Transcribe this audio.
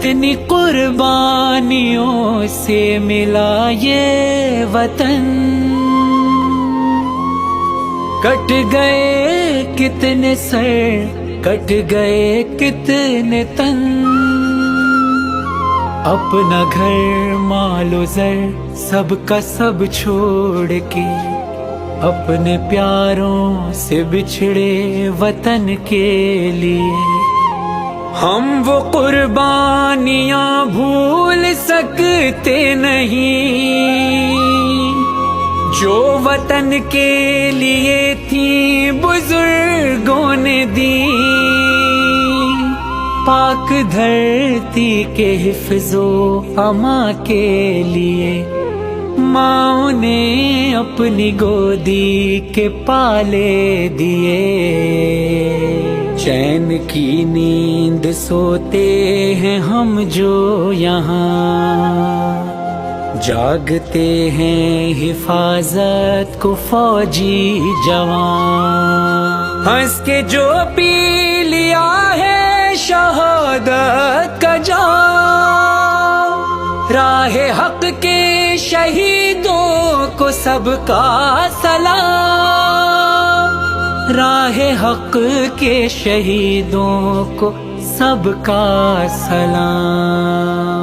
کتنی قربانیوں سے ملا یہ وطن، کٹ گئے کتنے سر، کٹ گئے کتنے تن، اپنا گھر مال و زر سب کا سب چھوڑ کے، اپنے پیاروں سے بچھڑے وطن کے لیے ہم وہ قربانیاں بھول سکتے نہیں جو وطن کے لیے تھیں بزرگوں نے دی۔ پاک دھرتی کے حفظ و امان کے لیے ماں نے اپنی گودی کے پالے دیے، چین کی نیند سوتے ہیں ہم جو یہاں، جاگتے ہیں حفاظت کو فوجی جوان، ہنس کے جو پی لیا ہے شہادت کا جام، راہ حق کے شہیدوں کو سب کا سلام، راہ حق کے شہیدوں کو سب کا سلام۔